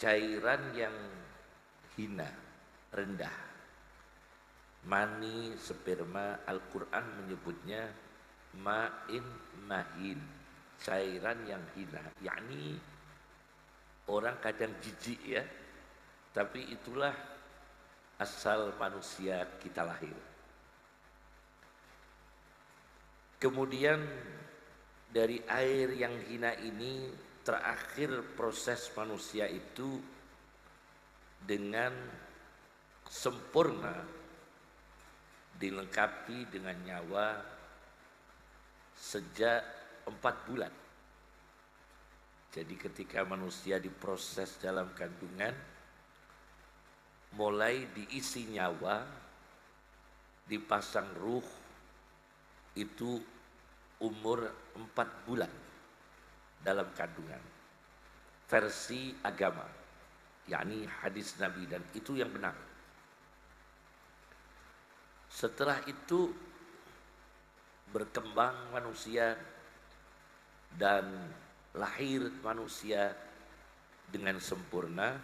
cairan yang hina, rendah. Mani, sperma, Al-Quran menyebutnya ma'in mahin, cairan yang hina. Yakni orang kadang jijik ya, tapi itulah asal manusia kita lahir. Kemudian dari air yang hina ini terakhir proses manusia itu dengan sempurna dilengkapi dengan nyawa sejak 4 bulan. Jadi ketika manusia diproses dalam kandungan, mulai diisi nyawa, dipasang ruh, itu umur 4 bulan dalam kandungan. Versi agama, yakni hadis Nabi, dan itu yang benar. Setelah itu berkembang manusia dan lahir manusia dengan sempurna,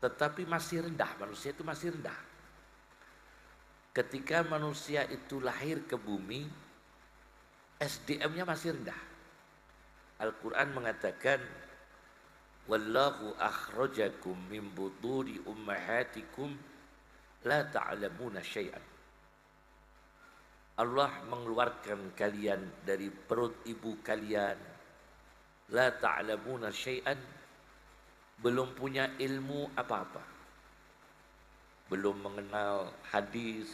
tetapi masih rendah. Manusia itu masih rendah. Ketika manusia itu lahir ke bumi, SDM-nya masih rendah. Al-Quran mengatakan, wallahu akhrajakum min butuni ummahatikum la ta'lamuna syai'an. Allah mengeluarkan kalian dari perut ibu kalian, la ta'lamuna syai'an, belum punya ilmu apa-apa, belum mengenal hadis,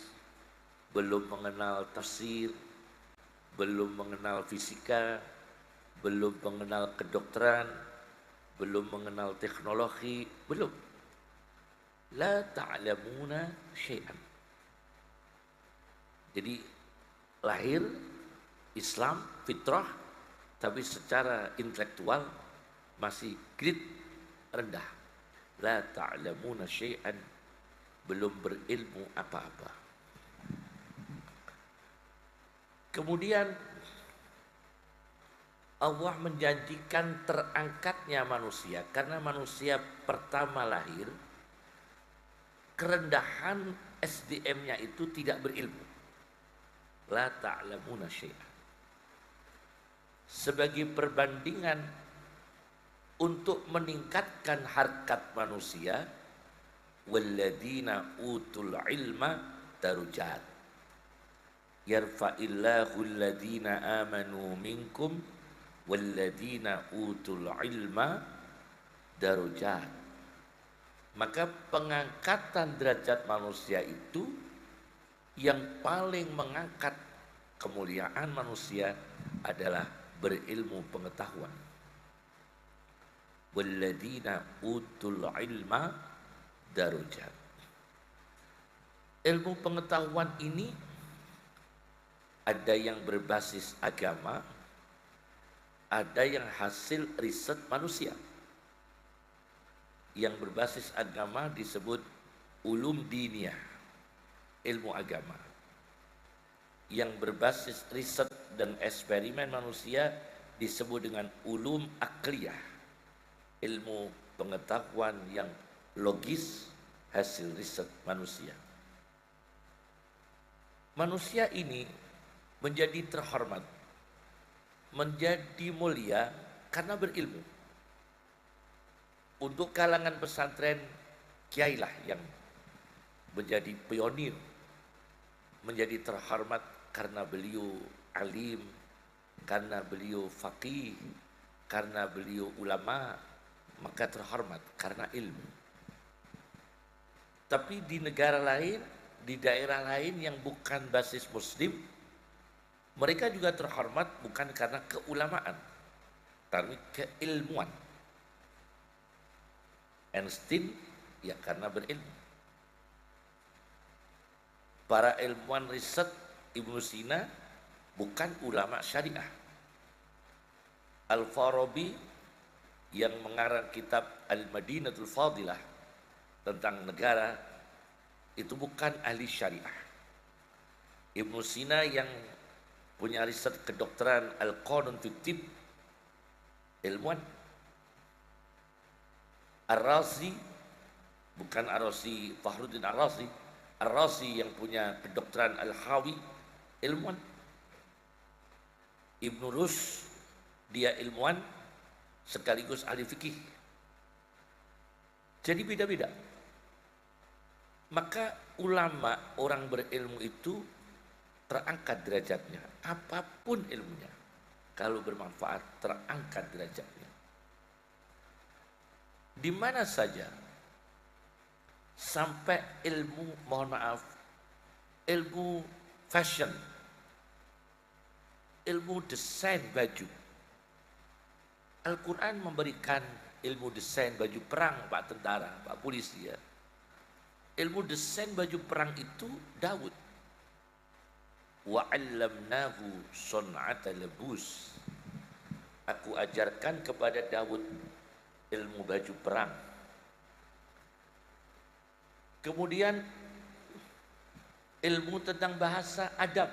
belum mengenal tafsir, belum mengenal fisika, belum mengenal kedokteran, belum mengenal teknologi, belum. La ta'lamuna syai'an. Jadi lahir Islam, fitrah, tapi secara intelektual masih grade rendah. La ta'lamuna syai'an, belum berilmu apa-apa. Kemudian Allah menjanjikan terangkatnya manusia karena manusia pertama lahir, kerendahan SDM-nya itu tidak berilmu. La ta'lamuna syai'an. Sebagai perbandingan untuk meningkatkan harkat manusia, walladzina utul ilma darujat. Yarfa'illahu alladzina amanu minkum walladzina utul ilma darujat. Maka pengangkatan derajat manusia itu yang paling mengangkat kemuliaan manusia adalah berilmu pengetahuan. Walladzina utul ilma darujat. Ilmu pengetahuan ini ada yang berbasis agama, ada yang hasil riset manusia. Yang berbasis agama disebut ulum diniyah, ilmu agama. Yang berbasis riset dan eksperimen manusia disebut dengan ulum akliyah, ilmu pengetahuan yang logis hasil riset manusia. Manusia ini menjadi terhormat, menjadi mulia karena berilmu. Untuk kalangan pesantren, kiailah yang menjadi pionir, menjadi terhormat karena beliau alim, karena beliau faqih, karena beliau ulama, maka terhormat karena ilmu. Tapi di negara lain, di daerah lain yang bukan basis muslim, mereka juga terhormat bukan karena keulamaan, tapi keilmuan. Einstein ya karena berilmu. Para ilmuwan riset Ibnu Sina bukan ulama syariah. Al-Farabi yang mengarang kitab Al-Madinatul Fadilah tentang negara itu bukan ahli syariah. Ibnu Sina yang punya riset kedokteran Al-Qanun fi Tibb, ilmuwan. Ar-Razi, bukan Ar-Razi Fakhruddin Ar-Razi, Ar-Razi yang punya kedokteran Al-Hawi, ilmuwan. Ibnu Rus, dia ilmuwan sekaligus ahli fikih. Jadi beda-beda. Maka ulama, orang berilmu itu terangkat derajatnya, apapun ilmunya. Kalau bermanfaat, terangkat derajatnya. Di mana saja sampai ilmu, mohon maaf, ilmu fashion, ilmu desain baju. Al-Quran memberikan ilmu desain baju perang, Pak tentara, Pak polisi ya. Ilmu desain baju perang itu Daud. Wa 'allamnahu sun'ata labus. Aku ajarkan kepada Daud ilmu baju perang. Kemudian ilmu tentang bahasa Adam.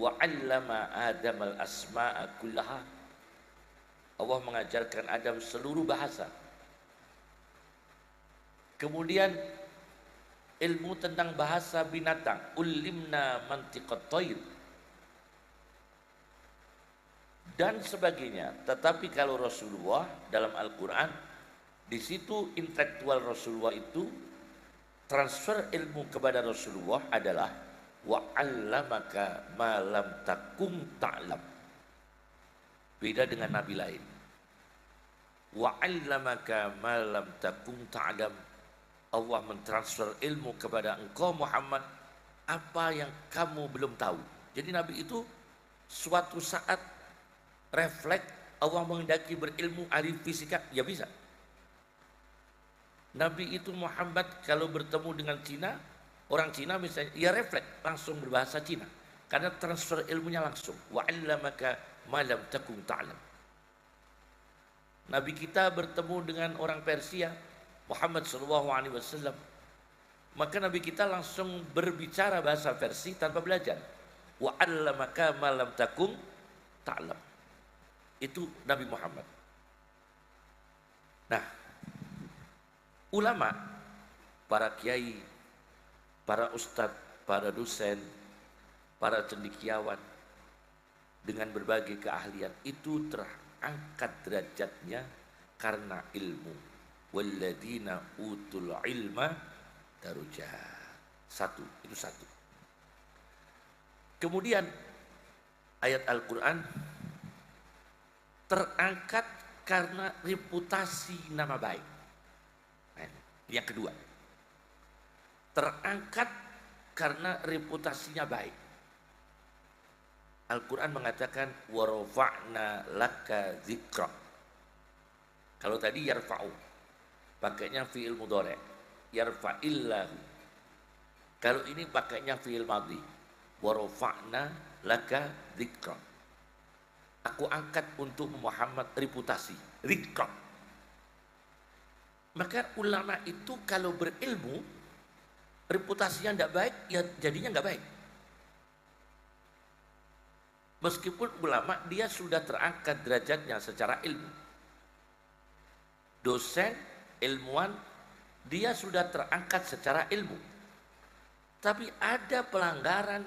Wa 'allama Adam al-asma'a kullaha. Allah mengajarkan Adam seluruh bahasa. Kemudian ilmu tentang bahasa binatang, ulimna mantiqat thair dan sebagainya. Tetapi kalau Rasulullah dalam Al-Quran, di situ intelektual Rasulullah itu, transfer ilmu kepada Rasulullah adalah wa 'allamaka ma lam takun ta'lam. Beda dengan nabi lain. Wa 'allamaka ma lam takun ta'lam. Allah mentransfer ilmu kepada engkau Muhammad apa yang kamu belum tahu. Jadi Nabi itu suatu saat refleks, Allah menghendaki berilmu ahli fisika, ya bisa. Nabi itu Muhammad kalau bertemu dengan Cina, orang Cina misalnya, ya refleks langsung berbahasa Cina karena transfer ilmunya langsung. Wa 'allamaka ma lam takun ta'lam. Nabi kita bertemu dengan orang Persia, Muhammad SAW, maka Nabi kita langsung berbicara bahasa Persia tanpa belajar. Wa 'allamaka ma lam takun ta'lam. Itu Nabi Muhammad. Nah, ulama, para kiai, para ustadz, para dosen, para cendekiawan dengan berbagai keahlian itu terangkat derajatnya karena ilmu. Walladzina utul ilma darajat. Satu, itu satu. Kemudian ayat Al-Quran terangkat karena reputasi nama baik. Nah, yang kedua, terangkat karena reputasinya baik. Al-Quran mengatakan wa rafa'na laka dzikra. Kalau tadi yarfa'u, pakainya fi'il mudhari', yarfa'illahu. Kalau ini pakainya fi'il madhi, wa rafa'na laka dzikra. Aku angkat untuk Muhammad reputasi, dzikra. Maka ulama itu kalau berilmu, reputasinya tidak baik, ya jadinya nggak baik. Meskipun ulama dia sudah terangkat derajatnya secara ilmu, dosen, ilmuwan, dia sudah terangkat secara ilmu. Tapi ada pelanggaran,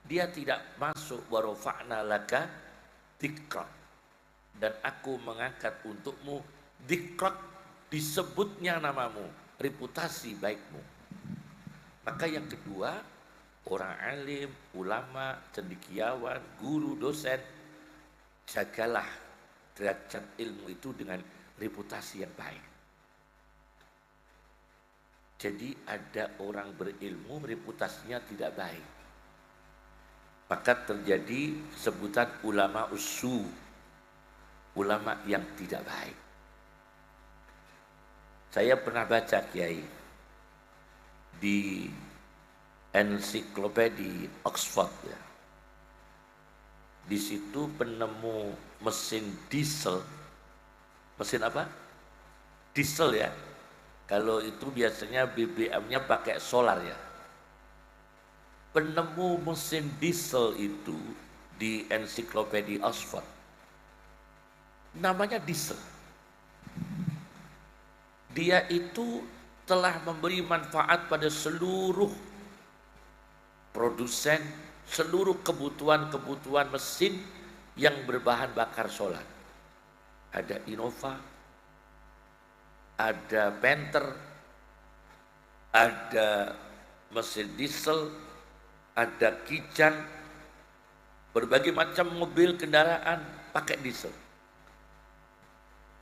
dia tidak masuk wa rafa'na laka dzikra. Dan aku mengangkat untukmu dzikra, disebutnya namamu, reputasi baikmu. Maka yang kedua, orang alim, ulama, cendekiawan, guru, dosen, jagalah derajat ilmu itu dengan reputasi yang baik. Jadi ada orang berilmu reputasinya tidak baik, maka terjadi sebutan ulama usu, ulama yang tidak baik. Saya pernah baca Kiai di ensiklopedi Oxford ya. Di situ penemu mesin diesel, mesin apa? Diesel ya. Kalau itu biasanya BBM-nya pakai solar ya. Penemu mesin diesel itu di ensiklopedi Oxford namanya diesel. Dia itu telah memberi manfaat pada seluruh produsen, seluruh kebutuhan-kebutuhan mesin yang berbahan bakar solar. Ada Innova, ada Panther, ada mesin diesel, ada Kijang, berbagai macam mobil kendaraan pakai diesel.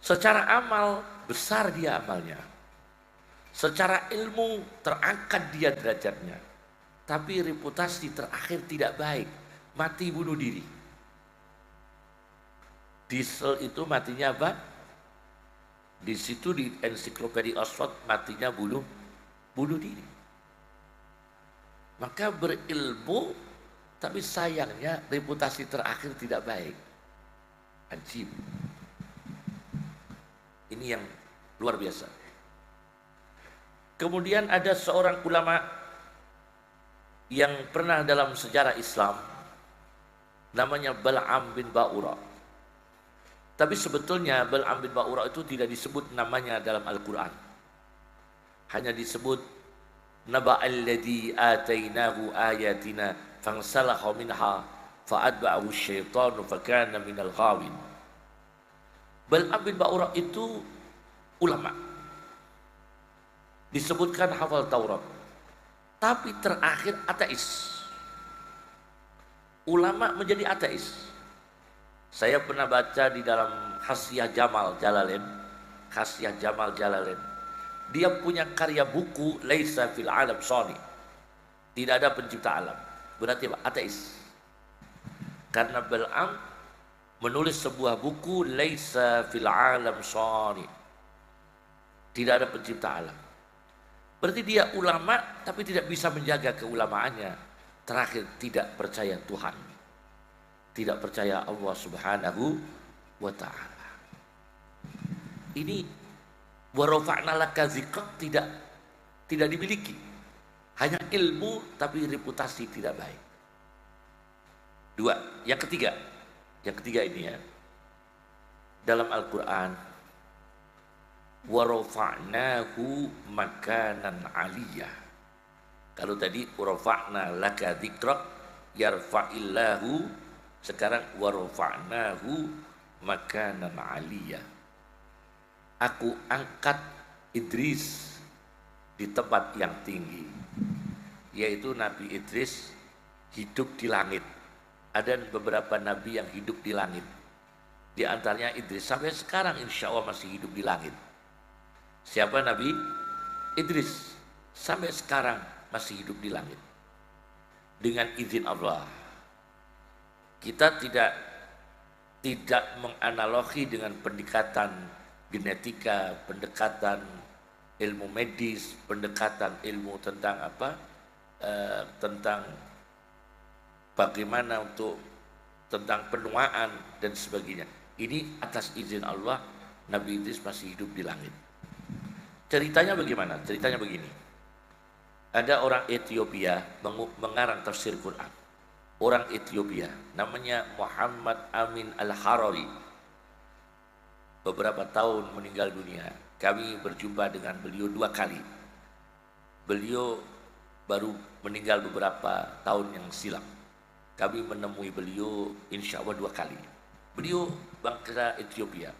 Secara amal besar dia amalnya, secara ilmu terangkat dia derajatnya, tapi reputasi terakhir tidak baik, mati bunuh diri. Diesel itu matinya apa? Di situ di ensiklopedia Oxford matinya bunuh diri. Maka berilmu, tapi sayangnya reputasi terakhir tidak baik. Ajib. Ini yang luar biasa. Kemudian ada seorang ulama yang pernah dalam sejarah Islam, namanya Bal'am bin Ba'ura. Tapi sebetulnya Bal'am bin Ba'ura itu tidak disebut namanya dalam Al-Quran. Hanya disebut Naba'al ladzi atainahu ayatina fansalakha minha fa'atba'ahu syaitanu fakana minal ghawin. Bal'am bin Ba'ura itu ulama, disebutkan hafal Taurat, tapi terakhir ateis. Ulama menjadi ateis. Saya pernah baca di dalam Hasyiah Jamal Jalalain, dia punya karya buku Laisa fil alam sani, tidak ada pencipta alam. Berarti apa? Ateis. Karena Bal'am menulis sebuah buku Laisa fil alam sani, tidak ada pencipta alam. Berarti dia ulama tapi tidak bisa menjaga keulamaannya. Terakhir tidak percaya Tuhan, tidak percaya Allah Subhanahu wa ta'ala. Ini warafa'na laka dzikrak tidak dimiliki. Hanya ilmu tapi reputasi tidak baik. Dua, yang ketiga ini ya. Dalam Al-Qur'an, warafa'nahu makanan aliyah. Kalau tadi warafa'na laka dzikrak yarfa'illahu, sekarang warafa'nahu makanan aliyah. Aku angkat Idris di tempat yang tinggi, yaitu Nabi Idris hidup di langit. Ada beberapa nabi yang hidup di langit, di antaranya Idris. Sampai sekarang insya Allah masih hidup di langit. Siapa Nabi Idris? Sampai sekarang masih hidup di langit dengan izin Allah. Kita tidak menganalogi dengan pendekatan genetika, pendekatan ilmu medis, pendekatan ilmu tentang apa? Tentang bagaimana tentang penuaan dan sebagainya. Ini atas izin Allah, Nabi Idris masih hidup di langit. Ceritanya bagaimana? Ceritanya begini. Ada orang Ethiopia mengarang tafsir Quran. Orang Ethiopia namanya Muhammad Amin Al-Harari. Beberapa tahun meninggal dunia. Kami berjumpa dengan beliau 2 kali. Beliau baru meninggal beberapa tahun yang silam. Kami menemui beliau insya Allah 2 kali. Beliau bangsa Ethiopia,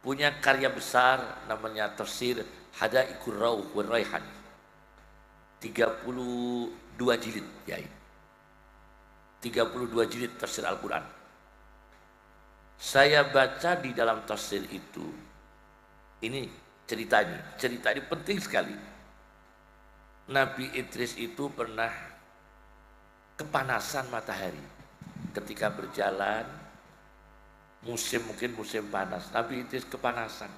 punya karya besar namanya tafsir Hadaiqur Rauh wal Raihan, 32 jilid ya. 32 jilid tafsir Al-Quran. Saya baca di dalam tafsir itu, ini cerita ini penting sekali. Nabi Idris itu pernah kepanasan matahari ketika berjalan, mungkin musim panas. Nabi Idris kepanasan.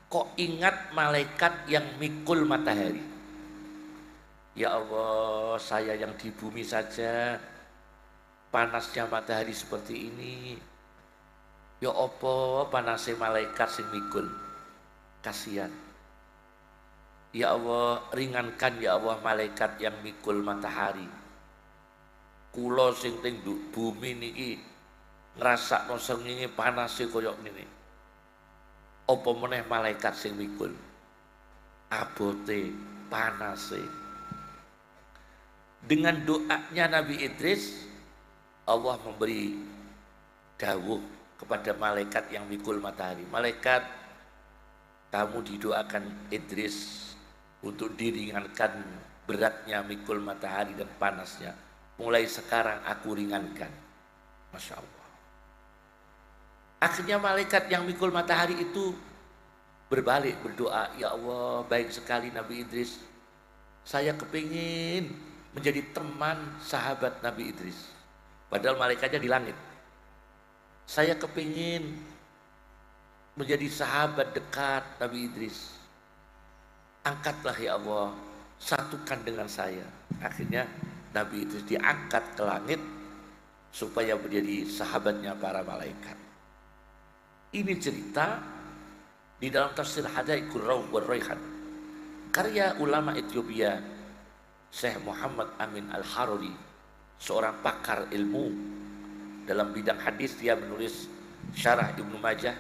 Kok ingat malaikat yang mikul matahari? Ya Allah, saya yang di bumi saja panasnya matahari seperti ini. Ya apa panasnya malaikat sing mikul? Kasihan. Ya Allah, ringankan ya Allah malaikat yang mikul matahari. Kula sing teng bumi niki ngrasakno srengenge panase koyo ngene. Apa meneh malaikat sing mikul. Abote, panase. Dengan doanya Nabi Idris, Allah memberi dawuh kepada malaikat yang mikul matahari. Malaikat, kamu didoakan Idris untuk diringankan beratnya mikul matahari dan panasnya. Mulai sekarang aku ringankan. Masya Allah. Akhirnya malaikat yang mikul matahari itu berbalik berdoa, ya Allah, baik sekali Nabi Idris. Saya kepingin menjadi teman sahabat Nabi Idris. Padahal malaikatnya di langit. Saya kepingin menjadi sahabat dekat Nabi Idris. Angkatlah ya Allah, satukan dengan saya. Akhirnya Nabi Idris diangkat ke langit supaya menjadi sahabatnya para malaikat. Ini cerita di dalam tafsir Hadaiqur Rawh wa Raihan, karya ulama Ethiopia Syekh Muhammad Amin Al-Haruri, seorang pakar ilmu dalam bidang hadis. Dia menulis Syarah Ibnu Majah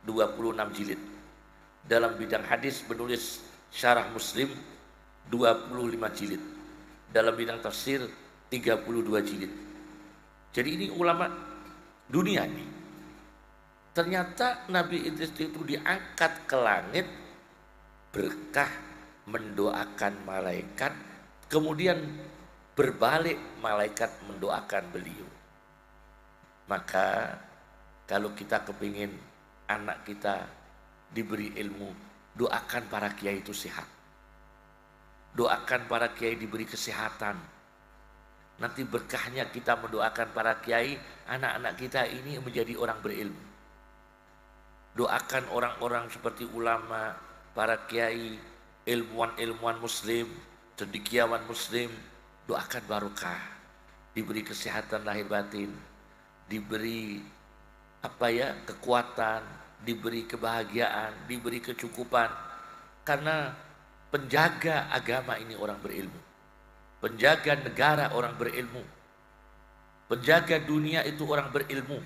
26 jilid. Dalam bidang hadis menulis Syarah Muslim 25 jilid. Dalam bidang tafsir 32 jilid. Jadi ini ulama dunia nih. Ternyata Nabi Idris itu diangkat ke langit berkah mendoakan malaikat, kemudian berbalik malaikat mendoakan beliau. Maka kalau kita kepingin anak kita diberi ilmu, doakan para kiai itu sehat. Doakan para kiai diberi kesehatan. Nanti berkahnya kita mendoakan para kiai, anak-anak kita ini menjadi orang berilmu. Doakan orang-orang seperti ulama, para kiai, ilmuwan-ilmuwan muslim, cendekiawan muslim, doakan barokah, diberi kesehatan lahir batin, diberi kekuatan, diberi kebahagiaan, diberi kecukupan. Karena penjaga agama ini orang berilmu, penjaga negara orang berilmu, penjaga dunia itu orang berilmu.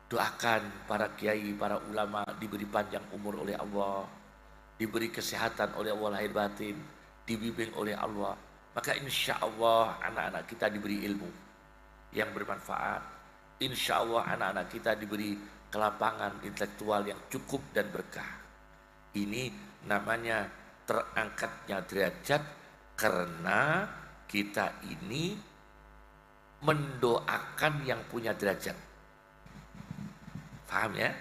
Doakan para kiai, para ulama diberi panjang umur oleh Allah, diberi kesehatan oleh Allah lahir batin, dibimbing oleh Allah. Maka insya Allah anak-anak kita diberi ilmu yang bermanfaat. Insya Allah anak-anak kita diberi kelapangan intelektual yang cukup dan berkah. Ini namanya terangkatnya derajat karena kita ini mendoakan yang punya derajat. Paham ya?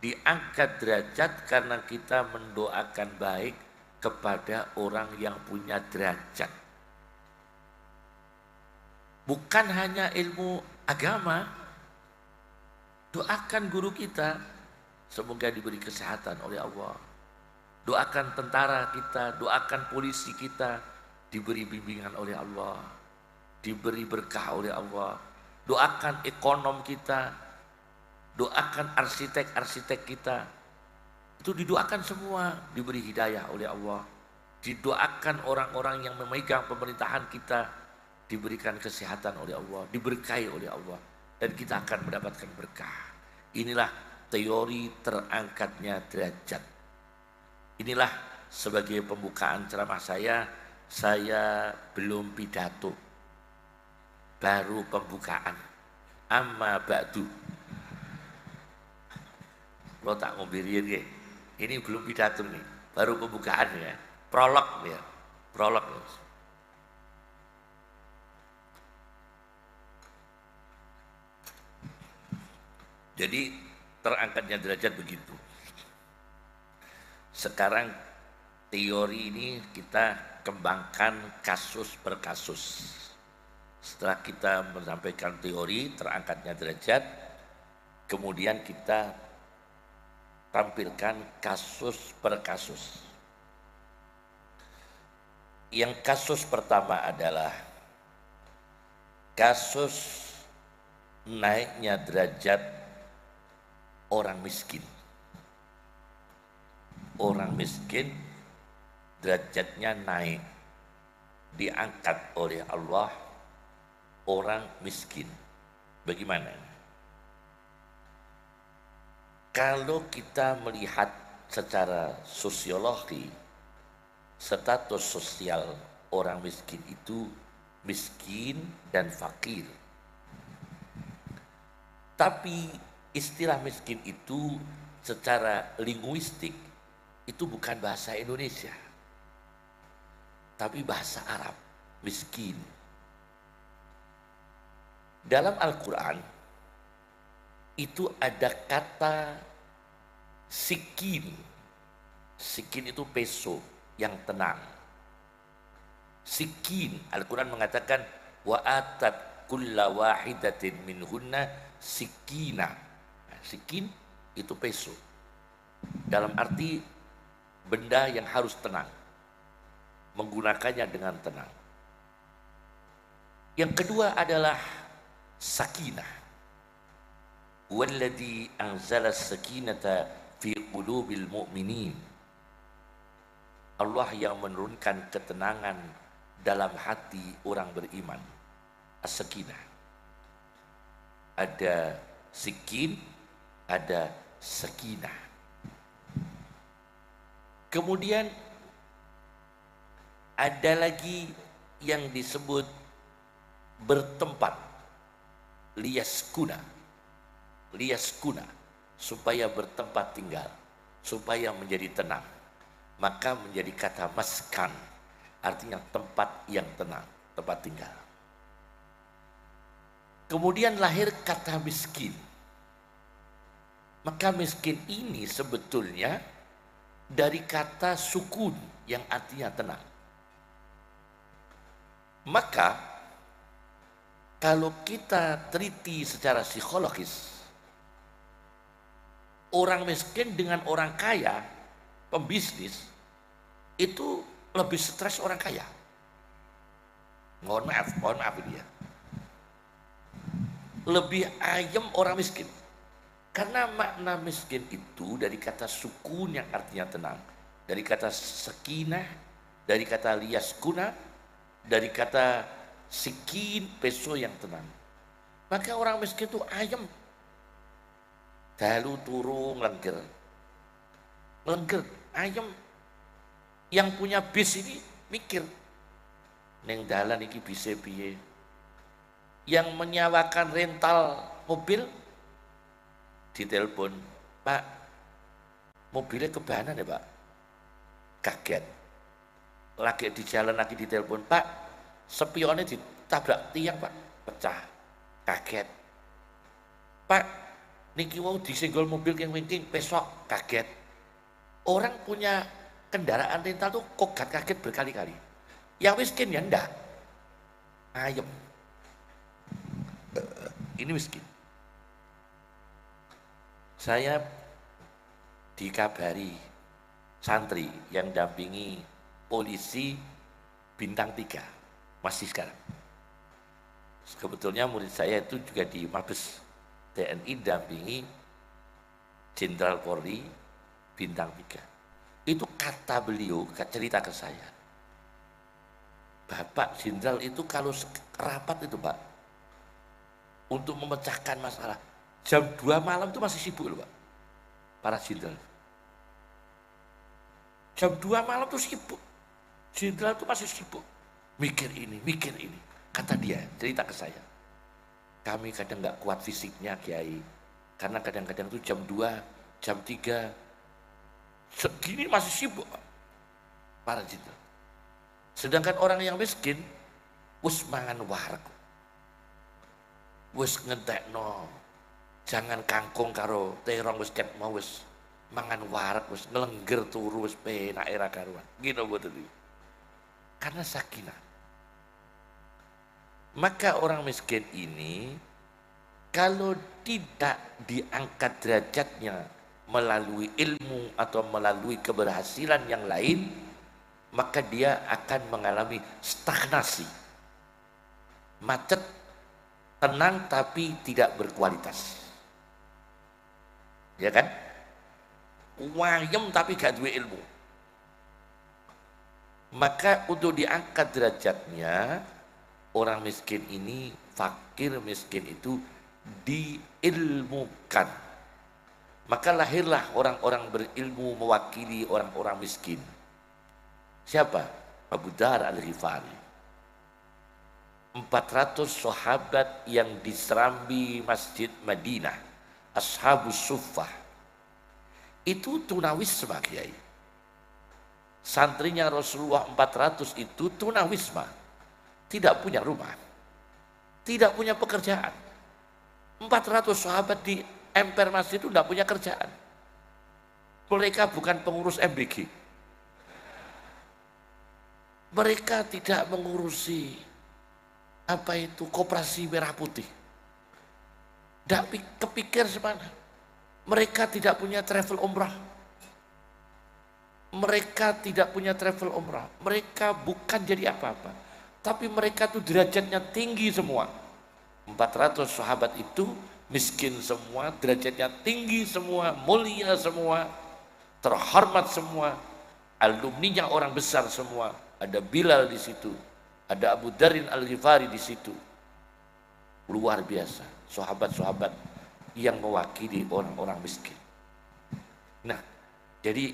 Diangkat derajat karena kita mendoakan baik kepada orang yang punya derajat. Bukan hanya ilmu agama. Doakan guru kita, semoga diberi kesehatan oleh Allah. Doakan tentara kita, doakan polisi kita, diberi bimbingan oleh Allah, diberi berkah oleh Allah. Doakan ekonom kita, doakan arsitek-arsitek kita, itu didoakan semua, diberi hidayah oleh Allah. Didoakan orang-orang yang memegang pemerintahan kita, diberikan kesehatan oleh Allah, diberkahi oleh Allah, dan kita akan mendapatkan berkah. Inilah teori terangkatnya derajat. Inilah sebagai pembukaan ceramah saya belum pidato, baru pembukaan. Amma ba'du. Lo tak ngombirin ya. Ini belum pidato nih, baru pembukaan ya, prolog ya, prolog. Jadi terangkatnya derajat begitu. Sekarang teori ini kita kembangkan kasus per kasus. Setelah kita menyampaikan teori terangkatnya derajat, kemudian kita tampilkan kasus per kasus. Yang kasus pertama adalah kasus naiknya derajat orang miskin. Orang miskin derajatnya naik, diangkat oleh Allah orang miskin. Bagaimana? Kalau kita melihat secara sosiologi, status sosial orang miskin itu miskin dan fakir. Tapi istilah miskin itu secara linguistik itu bukan bahasa Indonesia, tapi bahasa Arab, miskin. Dalam Al-Quran itu ada kata sikin. Sikin itu peso yang tenang. Sikin, Al-Quran mengatakan wa atat kulla wahidatin minhunna sikina. Sikin itu peso. Dalam arti benda yang harus tenang. Menggunakannya dengan tenang. Yang kedua adalah sakinah. Walladzi anzala sakinata fi qulubil mu'minin. Allah yang menurunkan ketenangan dalam hati orang beriman. As-sakinah. Ada sikin, ada sakinah. Kemudian ada lagi yang disebut bertempat, liyaskuna, supaya bertempat tinggal, supaya menjadi tenang. Maka menjadi kata maskan, artinya tempat yang tenang, tempat tinggal. Kemudian lahir kata miskin. Maka miskin ini sebetulnya dari kata sukun yang artinya tenang. Maka kalau kita teliti secara psikologis, orang miskin dengan orang kaya, pembisnis, itu lebih stres orang kaya. Mohon maaf ini ya. Lebih ayem orang miskin. Karena makna miskin itu dari kata sukun yang artinya tenang, dari kata sakinah, dari kata liyaskuna, dari kata sikin, peso yang tenang. Maka orang miskin itu ayem. Dalu turung lengger, ayem. Yang punya bis ini mikir, neng dalan iki bisa piye. Yang menyewakan rental mobil ditelepon, Pak, mobilnya kebanan ya Pak. Kaget. Lagi di jalan lagi ditelepon, Pak, spionnya ditabrak tiang Pak, pecah. Kaget. Pak, niki wau disenggol mobil yang wingking besok, kaget. Orang punya kendaraan rental tuh kok kaget berkali-kali. Yang miskin ya enggak. Ayem. Ini miskin. Saya dikabari santri yang dampingi polisi bintang 3 masih sekarang. Sebetulnya murid saya itu juga di Mabes TNI dampingi Jenderal Polri bintang 3. Itu kata beliau, cerita ke saya, Bapak Jenderal itu kalau rapat itu Pak, untuk memecahkan masalah jam 2 malam itu masih sibuk loh Pak, para jenderal. Jam 2 malam itu sibuk, jenderal itu masih sibuk, mikir ini. Kata dia, cerita ke saya, kami kadang nggak kuat fisiknya Kiai, karena kadang-kadang itu jam 2, jam 3, segini masih sibuk Pak, para jenderal. Sedangkan orang yang miskin, wis mangan wareg, wis ngentekno, jangan kangkung karo terong wis ket mau wis mangan wareg, wis ngelengger turu wis penak era karuan. Gitu mboten iki. Karena sakinah. Maka orang miskin ini kalau tidak diangkat derajatnya melalui ilmu atau melalui keberhasilan yang lain, maka dia akan mengalami stagnasi, macet, tenang tapi tidak berkualitas, ya kan? Wayem tapi gak duwe ilmu. Maka untuk diangkat derajatnya, orang miskin ini, fakir miskin itu diilmukan. Maka lahirlah orang-orang berilmu mewakili orang-orang miskin. Siapa? Abu Dar Al-Ghifari. 400 sahabat yang diserambi Masjid Madinah, Ashabus Suffah, itu tunawisma, Kiai. Santrinya Rasulullah 400 itu tunawisma, tidak punya rumah, tidak punya pekerjaan. 400 sahabat di emper masjid itu tidak punya kerjaan. Mereka bukan pengurus MBG. Mereka tidak mengurusi apa itu koperasi merah putih. Tidak kepikir semana. Mereka tidak punya travel umrah. Mereka tidak punya travel umrah. Mereka bukan jadi apa-apa. Tapi mereka tuh derajatnya tinggi semua. 400 sahabat itu miskin semua, derajatnya tinggi semua, mulia semua, terhormat semua, alumninya orang besar semua. Ada Bilal di situ, ada Abu Darin Al-Ghifari di situ. Luar biasa, sahabat-sahabat yang mewakili orang-orang miskin. Nah, jadi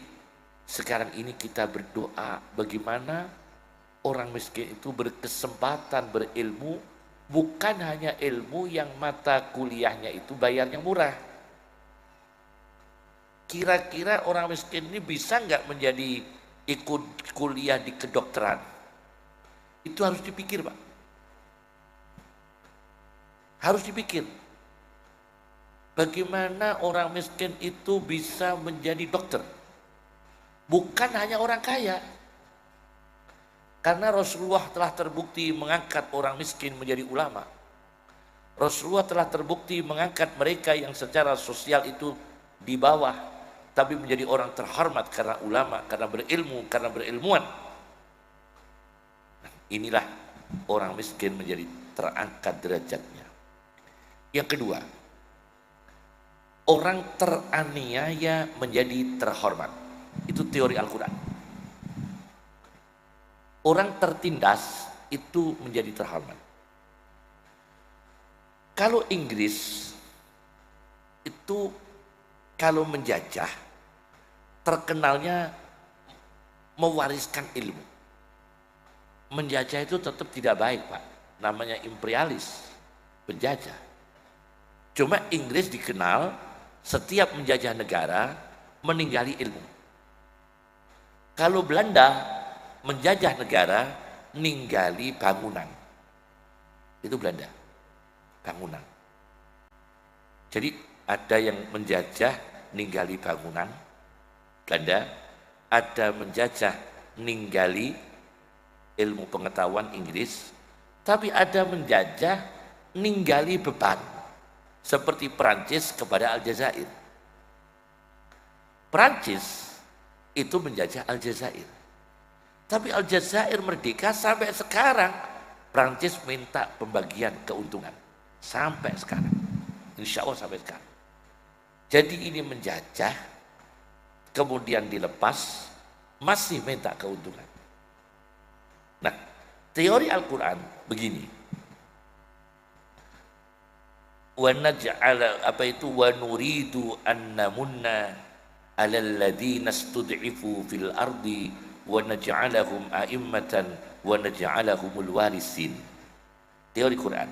sekarang ini kita berdoa bagaimana orang miskin itu berkesempatan berilmu, bukan hanya ilmu yang mata kuliahnya itu bayarnya murah. Kira-kira orang miskin ini bisa nggak menjadi ikut kuliah di kedokteran? Itu harus dipikir, Pak. Harus dipikir. Bagaimana orang miskin itu bisa menjadi dokter? Bukan hanya orang kaya. Karena Rasulullah telah terbukti mengangkat orang miskin menjadi ulama. Rasulullah telah terbukti mengangkat mereka yang secara sosial itu di bawah, tapi menjadi orang terhormat karena ulama, karena berilmu, karena berilmuan. Nah, inilah orang miskin menjadi terangkat derajatnya. Yang kedua, orang teraniaya menjadi terhormat. Itu teori Al-Quran. Orang tertindas itu menjadi terhormat. Kalau Inggris itu kalau menjajah terkenalnya mewariskan ilmu. Menjajah itu tetap tidak baik, Pak. Namanya imperialis, penjajah. Cuma Inggris dikenal setiap menjajah negara meninggali ilmu. Kalau Belanda menjajah negara ninggali bangunan. Itu Belanda, bangunan. Jadi ada yang menjajah ninggali bangunan Belanda, ada menjajah ninggali ilmu pengetahuan Inggris, tapi ada menjajah ninggali beban seperti Perancis kepada Aljazair. Perancis itu menjajah Aljazair, tapi Aljazair merdeka sampai sekarang. Perancis minta pembagian keuntungan sampai sekarang, insya Allah sampai sekarang. Jadi ini menjajah, kemudian dilepas, masih minta keuntungan. Nah, teori Al-Quran begini. Wa naj'ala wa nuridu an namunna 'alal ladzina istud'ifu fil ardi wa naj'alahum a'immatan wa naj'alahumul warisin. Teori Quran.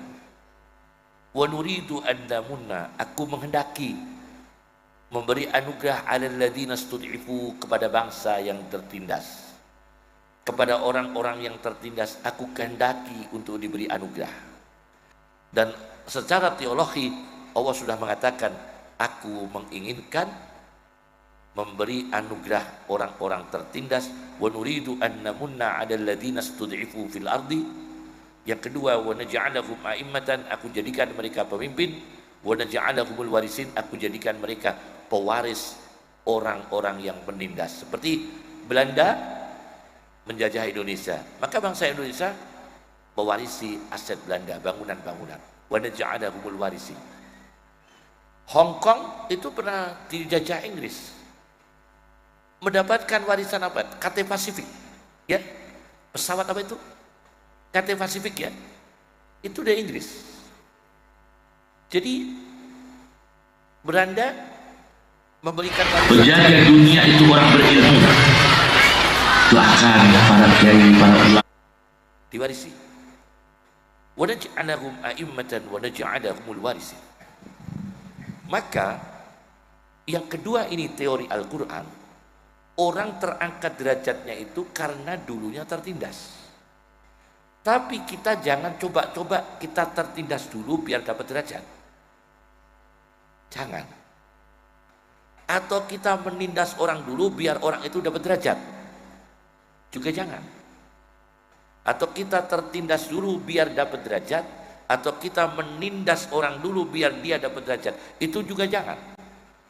Wa nuridu an namunna, aku menghendaki memberi anugerah 'alal ladzina istud'ifu, kepada bangsa yang tertindas. Kepada orang-orang yang tertindas aku kehendaki untuk diberi anugerah. Dan secara teologi Allah sudah mengatakan, aku menginginkan memberi anugerah orang-orang tertindas. Wa nuridu an namunna 'alal ladzina istud'ifu fil ardi. Yang kedua, wa naj'alahum a'immatan, aku jadikan mereka pemimpin. Wa naj'alahumul warisin, aku jadikan mereka pewaris orang-orang yang menindas. Seperti Belanda menjajah Indonesia, maka bangsa Indonesia mewarisi aset Belanda, bangunan-bangunan. Wa naj'alahumul warisin. Hong Kong itu pernah dijajah Inggris, mendapatkan warisan apa? Cathay Pacific, ya, pesawat apa itu? Cathay Pacific, ya, itu dari Inggris. Jadi Belanda memberikan penjaga dunia itu orang berilmu. Bahkan para kiai, para ulama diwarisi. Wa naj'alahum a'immatan wa naj'alahumul warisin. Maka yang kedua ini teori Al-Quran, orang terangkat derajatnya itu karena dulunya tertindas. Tapi kita jangan coba-coba kita tertindas dulu biar dapat derajat. Jangan. Atau kita menindas orang dulu biar orang itu dapat derajat. Juga jangan. Atau kita tertindas dulu biar dapat derajat, atau kita menindas orang dulu biar dia dapat derajat. Itu juga jangan.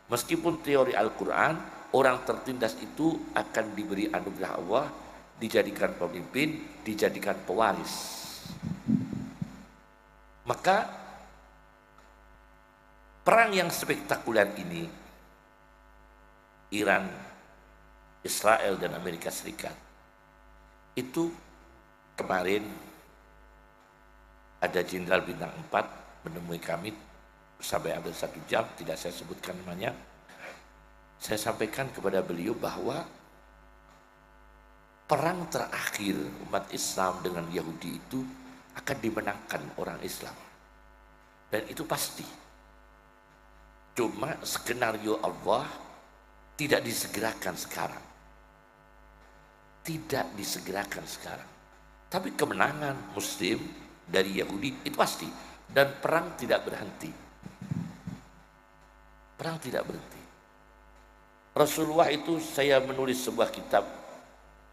Meskipun teori Al-Quran, orang tertindas itu akan diberi anugerah Allah, dijadikan pemimpin, dijadikan pewaris. Maka perang yang spektakuler ini, Iran, Israel dan Amerika Serikat, itu kemarin ada Jenderal Bintang 4 menemui kami sampai hampir 1 jam, tidak saya sebutkan namanya. Saya sampaikan kepada beliau bahwa perang terakhir umat Islam dengan Yahudi itu akan dimenangkan orang Islam, dan itu pasti. Cuma skenario Allah tidak disegerakan sekarang, tidak disegerakan sekarang. Tapi kemenangan Muslim dari Yahudi itu pasti, dan perang tidak berhenti. Perang tidak berhenti. Rasulullah itu, saya menulis sebuah kitab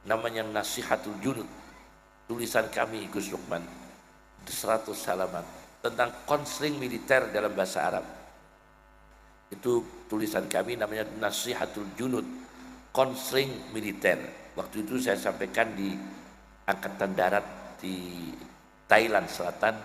namanya Nasihatul Junud, tulisan kami Gus Lukman, 100 halaman tentang konseling militer dalam bahasa Arab. Itu tulisan kami namanya Nasihatul Junud, konseling militer. Waktu itu saya sampaikan di Angkatan Darat di Thailand Selatan